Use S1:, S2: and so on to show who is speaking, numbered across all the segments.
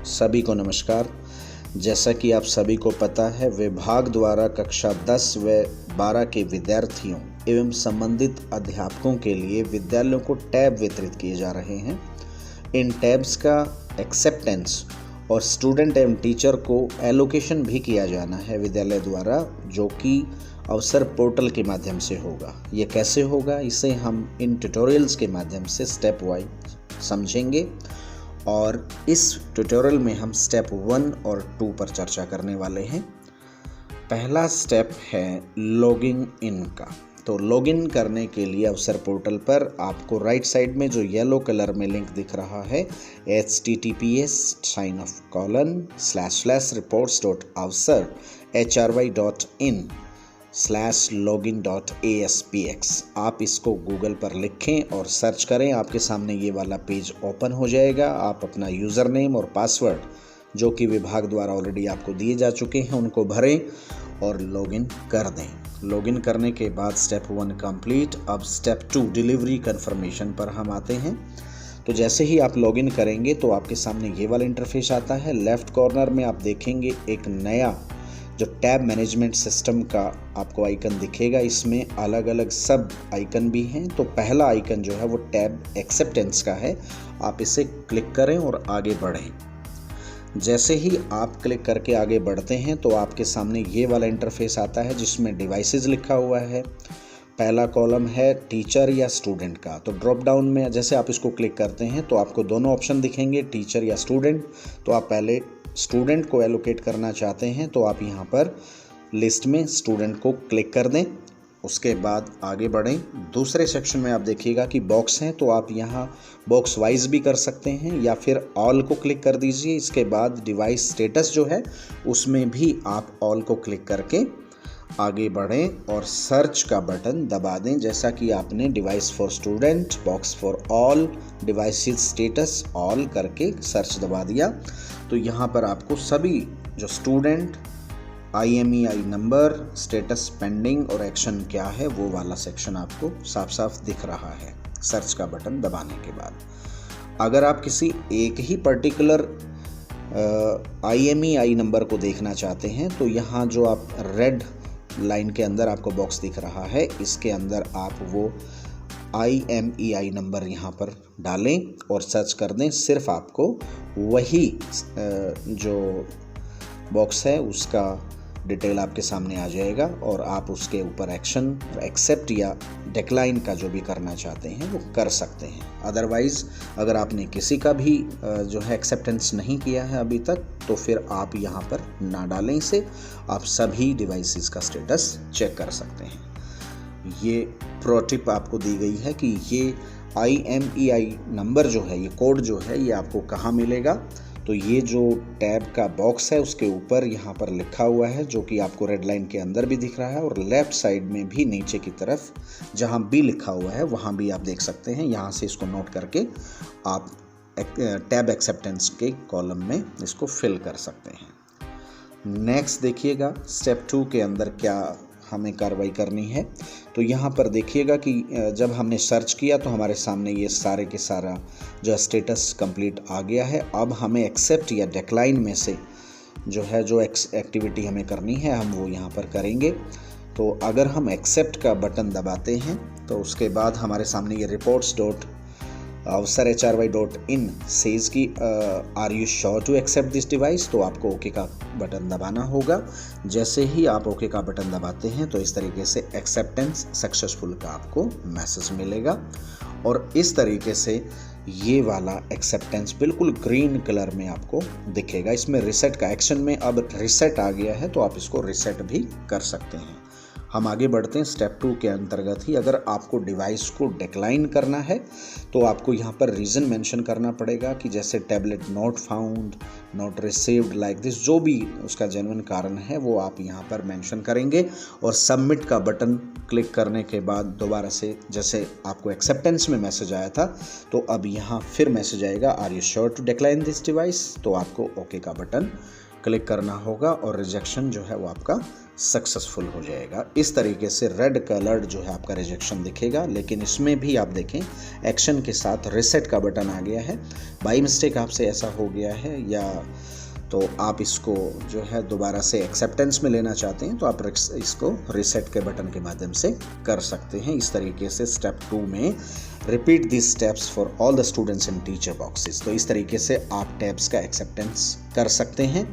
S1: सभी को नमस्कार। जैसा कि आप सभी को पता है, विभाग द्वारा कक्षा 10 व 12 के विद्यार्थियों एवं संबंधित अध्यापकों के लिए विद्यालयों को टैब वितरित किए जा रहे हैं। इन टैब्स का एक्सेप्टेंस और स्टूडेंट एवं टीचर को एलोकेशन भी किया जाना है विद्यालय द्वारा, जो कि अवसर पोर्टल के माध्यम से होगा। ये कैसे होगा, इसे हम इन ट्यूटोरियल्स के माध्यम से स्टेप वाइज समझेंगे और इस ट्यूटोरियल में हम स्टेप 1 और 2 पर चर्चा करने वाले हैं। पहला स्टेप है लॉगिंग इन का। तो लॉगिन करने के लिए अवसर पोर्टल पर आपको राइट साइड में जो येलो कलर में लिंक दिख रहा है https://reports.avsar.hry.in/login.aspx, आप इसको गूगल पर लिखें और सर्च करें। आपके सामने ये वाला पेज ओपन हो जाएगा। आप अपना यूज़र नेम और पासवर्ड, जो कि विभाग द्वारा ऑलरेडी आपको दिए जा चुके हैं, उनको भरें और लॉगिन कर दें। लॉगिन करने के बाद स्टेप 1 कंप्लीट। अब स्टेप 2 डिलीवरी कंफर्मेशन पर हम आते हैं। तो जैसे ही आप लॉगिन करेंगे तो आपके सामने ये वाला इंटरफेस आता है। लेफ्ट कॉर्नर में आप देखेंगे एक नया जो टैब मैनेजमेंट सिस्टम का आपको आइकन दिखेगा। इसमें अलग अलग सब आइकन भी हैं। तो पहला आइकन जो है वो टैब एक्सेप्टेंस का है। आप इसे क्लिक करें और आगे बढ़ें। जैसे ही आप क्लिक करके आगे बढ़ते हैं तो आपके सामने ये वाला इंटरफेस आता है जिसमें डिवाइसेस लिखा हुआ है। पहला कॉलम है टीचर या स्टूडेंट का। तो ड्रॉप डाउन में जैसे आप इसको क्लिक करते हैं तो आपको दोनों ऑप्शन दिखेंगे, टीचर या स्टूडेंट। तो आप पहले स्टूडेंट को एलोकेट करना चाहते हैं तो आप यहाँ पर लिस्ट में स्टूडेंट को क्लिक कर दें। उसके बाद आगे बढ़ें। दूसरे सेक्शन में आप देखिएगा कि बॉक्स हैं, तो आप यहाँ बॉक्स वाइज भी कर सकते हैं या फिर ऑल को क्लिक कर दीजिए। इसके बाद डिवाइस स्टेटस जो है उसमें भी आप ऑल को क्लिक करके आगे बढ़ें और सर्च का बटन दबा दें। जैसा कि आपने device for student, box for all, devices status all करके सर्च दबा दिया तो यहाँ पर आपको सभी जो student, IMEI number, status pending और एक्शन क्या है वो वाला सेक्शन आपको साफ साफ दिख रहा है सर्च का बटन दबाने के बाद। अगर आप किसी एक ही पर्टिकुलर IMEI नंबर को देखना चाहते हैं तो यहाँ जो आप रेड लाइन के अंदर आपको बॉक्स दिख रहा है, इसके अंदर आप वो IMEI नंबर यहाँ पर डालें और सर्च कर दें। सिर्फ आपको वही जो बॉक्स है उसका डिटेल आपके सामने आ जाएगा और आप उसके ऊपर एक्शन, एक्सेप्ट या डिक्लाइन का जो भी करना चाहते हैं वो कर सकते हैं। अदरवाइज़ अगर आपने किसी का भी जो है एक्सेप्टेंस नहीं किया है अभी तक तो फिर आप यहाँ पर ना डालें इसे। आप सभी डिवाइसेस का स्टेटस चेक कर सकते हैं। ये प्रो टिप आपको दी गई है कि ये IMEI नंबर जो है, ये कोड जो है, ये आपको कहाँ मिलेगा। तो ये जो टैब का बॉक्स है उसके ऊपर यहाँ पर लिखा हुआ है, जो कि आपको रेड लाइन के अंदर भी दिख रहा है और लेफ़्ट साइड में भी नीचे की तरफ जहाँ भी लिखा हुआ है वहाँ भी आप देख सकते हैं। यहाँ से इसको नोट करके आप टैब एक्सेप्टेंस के कॉलम में इसको फिल कर सकते हैं। नेक्स्ट देखिएगा स्टेप 2 के अंदर क्या हमें कार्रवाई करनी है। तो यहाँ पर देखिएगा कि जब हमने सर्च किया तो हमारे सामने ये सारे के सारा जो स्टेटस कंप्लीट आ गया है। अब हमें एक्सेप्ट या डिक्लाइन में से जो है जो एक्टिविटी हमें करनी है हम वो यहाँ पर करेंगे। तो अगर हम एक्सेप्ट का बटन दबाते हैं तो उसके बाद हमारे सामने ये reports.avsar.hry.in सेज की are you sure to accept this device. तो आपको ओके का बटन दबाना होगा। जैसे ही आप ओके का बटन दबाते हैं तो इस तरीके से एक्सेप्टेंस सक्सेसफुल का आपको मैसेज मिलेगा और इस तरीके से ये वाला एक्सेप्टेंस बिल्कुल ग्रीन कलर में आपको दिखेगा। इसमें रीसेट का एक्शन में अब रीसेट आ गया है तो आप इसको रीसेट भी कर सकते हैं। हम आगे बढ़ते हैं स्टेप 2 के अंतर्गत ही। अगर आपको डिवाइस को डिक्लाइन करना है तो आपको यहाँ पर रीज़न मेंशन करना पड़ेगा कि जैसे tablet not found, not received, like this, जो भी उसका जेन्युइन कारण है वो आप यहाँ पर मेंशन करेंगे और सबमिट का बटन क्लिक करने के बाद दोबारा से जैसे आपको एक्सेप्टेंस में मैसेज आया था तो अब यहाँ फिर मैसेज आएगा are you sure to decline this device. तो आपको ओके का बटन क्लिक करना होगा और रिजेक्शन जो है वो आपका सक्सेसफुल हो जाएगा। इस तरीके से रेड कलर्ड जो है आपका रिजेक्शन दिखेगा। लेकिन इसमें भी आप देखें एक्शन के साथ रीसेट का बटन आ गया है। बाई मिस्टेक आपसे ऐसा हो गया है या तो आप इसको जो है दोबारा से एक्सेप्टेंस में लेना चाहते हैं तो आप इसको रीसेट के बटन के माध्यम से कर सकते हैं। इस तरीके से स्टेप 2 में repeat this steps for all the students in teacher boxes. तो इस तरीके से आप टैब्स का एक्सेप्टेंस कर सकते हैं।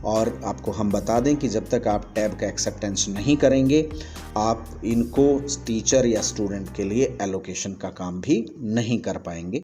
S1: और आपको हम बता दें कि जब तक आप टैब का एक्सेप्टेंस नहीं करेंगे आप इनको टीचर या स्टूडेंट के लिए एलोकेशन का काम भी नहीं कर पाएंगे।